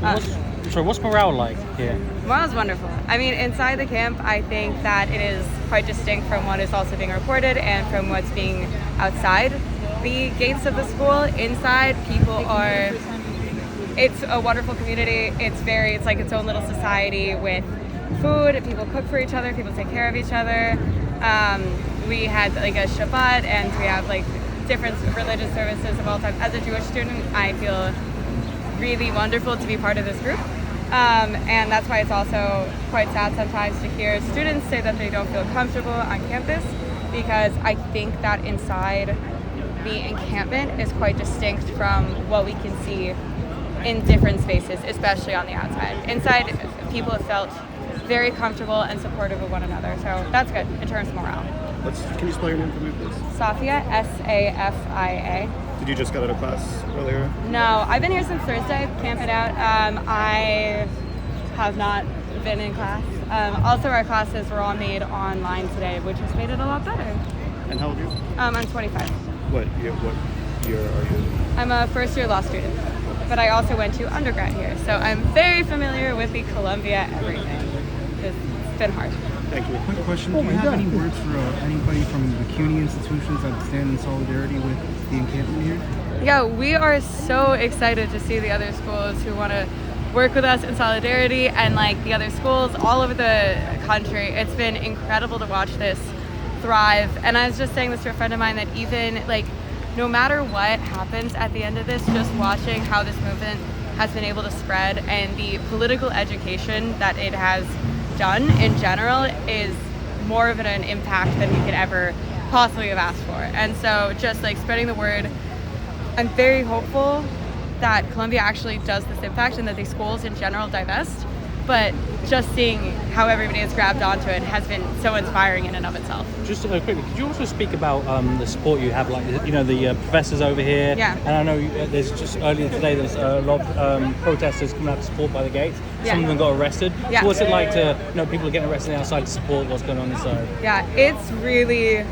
What's morale like here? Morale is wonderful. I mean, inside the camp, I think that it is quite distinct from what is also being reported and from what's being outside the gates of the school. Inside, people are, it's a wonderful community. It's like its own little society with food. People cook for each other. People take care of each other. We had like a Shabbat, and we have like different religious services of all time. As a Jewish student, I feel really wonderful to be part of this group. And that's why it's also quite sad sometimes to hear students say that they don't feel comfortable on campus, because I think that inside the encampment is quite distinct from what we can see in different spaces, especially on the outside. Inside, people have felt very comfortable and supportive of one another, so that's good in terms of morale. Can you spell your name for me, please? Safia, Safia. Did you just get out of class earlier? No, I've been here since Thursday, camping out. I have not been in class. Also, our classes were all made online today, which has made it a lot better. And how old are you? I'm 25. What year are you? I'm a first-year law student, but I also went to undergrad here, so I'm very familiar with the Columbia everything. It's been hard. Thank you. Quick question, do you have any words for anybody from the CUNY institutions that stand in solidarity with the encampment here? Yeah, we are so excited to see the other schools who want to work with us in solidarity, and like the other schools all over the country. It's been incredible to watch this thrive. And I was just saying this to a friend of mine, that even like no matter what happens at the end of this, just watching how this movement has been able to spread and the political education that it has done in general is more of an impact than we could ever possibly have asked for. And so just like spreading the word, I'm very hopeful that Columbia actually does this impact and that the schools in general divest, but just seeing how everybody has grabbed onto it has been so inspiring in and of itself. Just quickly, could you also speak about the support you have, like the professors over here? Yeah. And I know there's just earlier today there's a lot of protesters coming out to support by the gates. Yeah. Some of them got arrested. Yeah. So what's it like to people are getting arrested outside to support what's going on inside? Yeah, it's really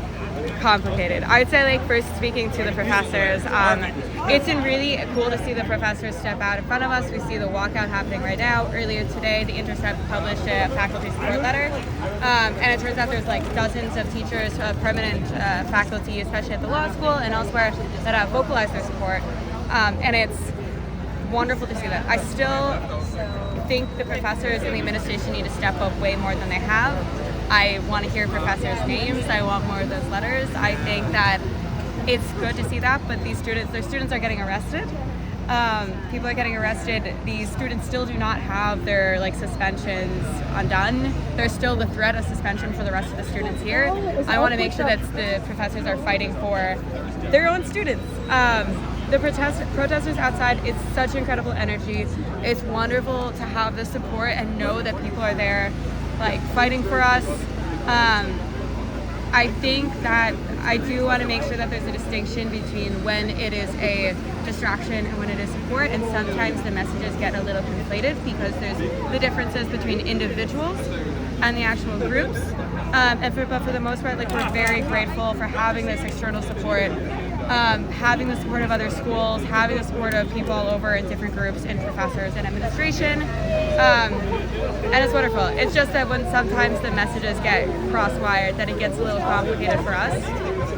complicated. I'd say, like, first speaking to the professors, it's been really cool to see the professors step out in front of us. We see the walkout happening right now. Earlier today, The Intercept published a faculty support letter, and it turns out there's like dozens of teachers, permanent faculty, especially at the law school and elsewhere, that have vocalized their support, and it's wonderful to see that. I still think the professors in the administration need to step up way more than they have. I want to hear professors' names. I want more of those letters. I think that it's good to see that, but their students are getting arrested. People are getting arrested. These students still do not have their suspensions undone. There's still the threat of suspension for the rest of the students here. I want to make sure that the professors are fighting for their own students. The protesters outside, it's such incredible energy. It's wonderful to have the support and know that people are there fighting for us. I think that I do want to make sure that there's a distinction between when it is a distraction and when it is support, and sometimes the messages get a little conflated because there's the differences between individuals and the actual groups. But for the most part, we're very grateful for having this external support, having the support of other schools, having the support of people all over in different groups and professors and administration. And it's wonderful. It's just that when sometimes the messages get cross-wired, then it gets a little complicated for us.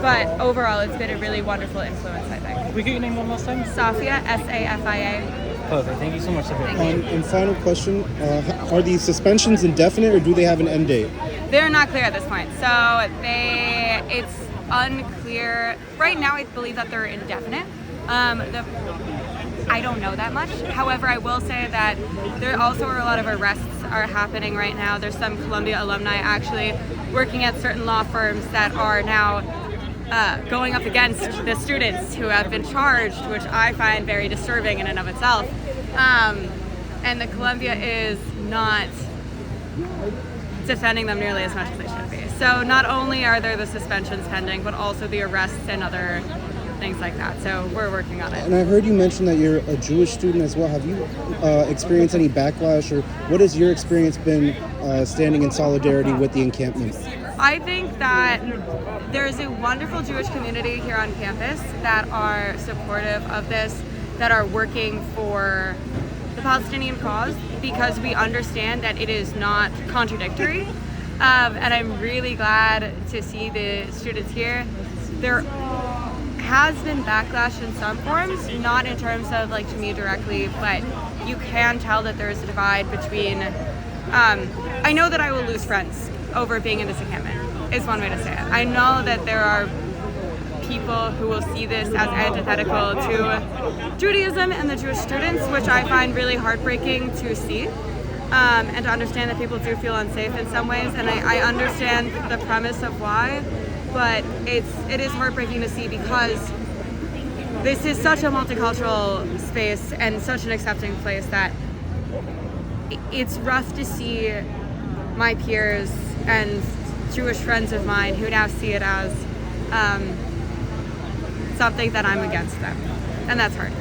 But overall, it's been a really wonderful influence, I think. We get your name one last time? Safia, Safia. Perfect. Thank you so much, Safia. And final question, are these suspensions indefinite or do they have an end date? They're not clear at this point. So it's unclear. Right now, I believe that they're indefinite. I don't know that much. However, I will say that there also are a lot of arrests are happening right now. There's some Columbia alumni actually working at certain law firms that are now going up against the students who have been charged, which I find very disturbing in and of itself. And the Columbia is not defending them nearly as much as they should be. So not only are there the suspensions pending, but also the arrests and other things like that. So we're working on it. And I heard you mention that you're a Jewish student as well. Have you experienced any backlash, or what has your experience been standing in solidarity with the encampment? I think that there's a wonderful Jewish community here on campus that are supportive of this, that are working for the Palestinian cause because we understand that it is not contradictory. And I'm really glad to see the students here. There has been backlash in some forms, not in terms of like to me directly, but you can tell that there is a divide between, I know that I will lose friends over being in this encampment, is one way to say it. I know that there are people who will see this as antithetical to Judaism and the Jewish students, which I find really heartbreaking to see. And to understand that people do feel unsafe in some ways, and I understand the premise of why, but it is heartbreaking to see because this is such a multicultural space and such an accepting place that it's rough to see my peers and Jewish friends of mine who now see it as something that I'm against them, and that's hard.